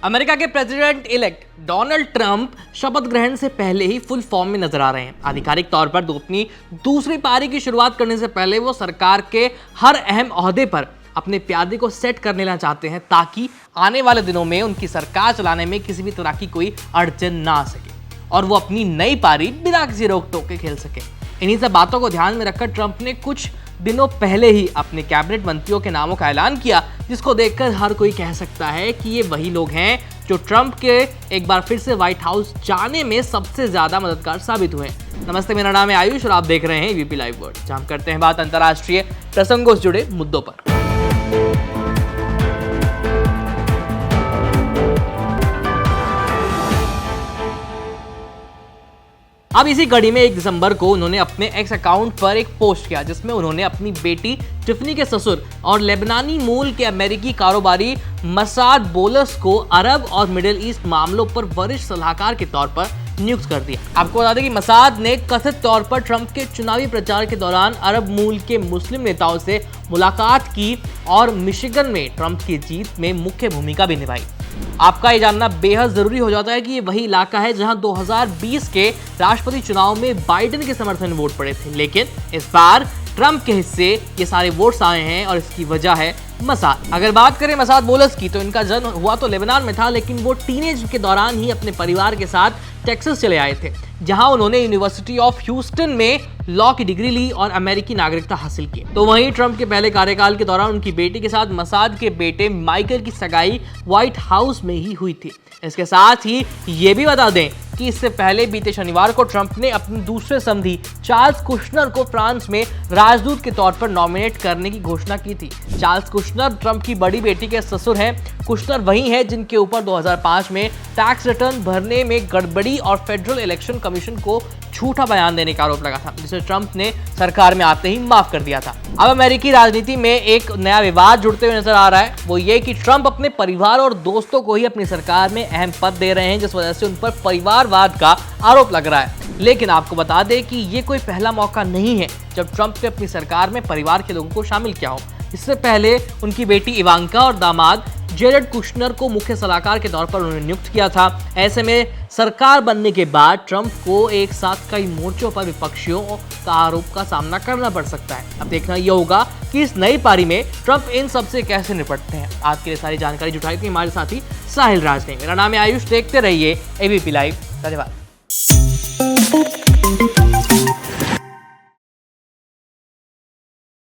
America के president elect Donald Trump शपथ ग्रहण से पहले ही फुल फॉर्म में नजर आ रहे हैं। आधिकारिक तौर पर अपनी दूसरी पारी की शुरुआत करने से पहले वो सरकार के हर अहम ओहदे पर अपने प्यादे को सेट कर लेना चाहते हैं, ताकि आने वाले दिनों में उनकी सरकार चलाने में किसी भी तरह की कोई अड़चन ना आ सके और वो अपनी नई पारी बिना किसी रोक टोक के खेल सके। इन्हीं सब बातों को ध्यान में रखकर ट्रंप ने कुछ दिनों पहले ही अपने कैबिनेट मंत्रियों के नामों का ऐलान किया, जिसको देखकर हर कोई कह सकता है कि ये वही लोग हैं जो ट्रंप के एक बार फिर से व्हाइट हाउस जाने में सबसे ज्यादा मददगार साबित हुए। नमस्ते, मेरा नाम है आयुष और आप देख रहे हैं एबीपी लाइव वर्ल्ड, जहां हम करते हैं बात अंतर्राष्ट्रीय प्रसंगों से जुड़े मुद्दों पर। अब इसी कड़ी में 1 दिसंबर को उन्होंने अपने एक्स अकाउंट पर एक पोस्ट किया, जिसमें उन्होंने अपनी बेटी टिफनी के ससुर और लेबनानी मूल के अमेरिकी कारोबारी मसाद बोलस को अरब और मिडिल ईस्ट मामलों पर वरिष्ठ सलाहकार के तौर पर नियुक्त कर दिया। आपको बता दें कि मसाद ने कथित तौर पर ट्रंप के चुनावी प्रचार के दौरान अरब मूल के मुस्लिम नेताओं से मुलाकात की और मिशिगन में ट्रंप की जीत में मुख्य भूमिका भी निभाई। आपका ये जानना बेहद जरूरी हो जाता है कि ये वही इलाका है जहां 2020 के राष्ट्रपति चुनाव में बाइडेन के समर्थन में वोट पड़े थे, लेकिन इस बार ट्रंप के हिस्से ये सारे वोट्स आए हैं और इसकी वजह है मसाद। अगर बात करें मसाद बोलस की, तो इनका जन्म हुआ तो लेबनान में था, लेकिन वो टीनेज के दौरान ही अपने परिवार के साथ टेक्सास चले आए थे, जहां उन्होंने यूनिवर्सिटी ऑफ ह्यूस्टन में लॉ की डिग्री ली और अमेरिकी नागरिकता हासिल की। तो वहीं ट्रंप के पहले कार्यकाल के दौरान उनकी बेटी के साथ मसाद के बेटे माइकल की सगाई व्हाइट हाउस में ही हुई थी। इसके साथ ही ये भी बता दें कि इससे पहले बीते शनिवार को ट्रंप ने अपने दूसरे समधी चार्ल्स कुशनर को फ्रांस में राजदूत के तौर पर नॉमिनेट करने की घोषणा की थी। चार्ल्स कुशनर ट्रंप की बड़ी बेटी के ससुर हैं। कुशनर वही हैं जिनके ऊपर 2005 में टैक्स रिटर्न भरने में गड़बड़ी और फेडरल इलेक्शन कमीशन को झूठा बयान देने का आरोप लगा था, जिसे ट्रंप ने सरकार में आते ही माफ कर दिया था। अब अमेरिकी राजनीति में एक नया विवाद जुड़ते हुए नजर आ रहा है, वो ये कि ट्रंप अपने परिवार और दोस्तों को ही अपनी सरकार में अहम पद दे रहे हैं, जिस वजह से उन पर परिवारवाद का आरोप लग रहा है। लेकिन आपको बता दें कि ये कोई पहला मौका नहीं है जब ट्रंप ने अपनी सरकार में परिवार के लोगों को शामिल किया हो। इससे पहले उनकी बेटी इवांका और दामाद जेरेड कुशनर को मुख्य सलाहकार के तौर पर उन्होंने नियुक्त किया था। ऐसे में सरकार बनने के बाद ट्रंप को एक साथ कई मोर्चों पर विपक्षियों का आरोप का सामना करना पड़ सकता है। अब देखना यह होगा कि इस नई पारी में ट्रंप इन सब से कैसे निपटते हैं। आज के लिए सारी जानकारी जुटाई थी हमारे साथी साहिल राज ने। मेरा नाम है आयुष, देखते रहिए एबीपी लाइव। धन्यवाद।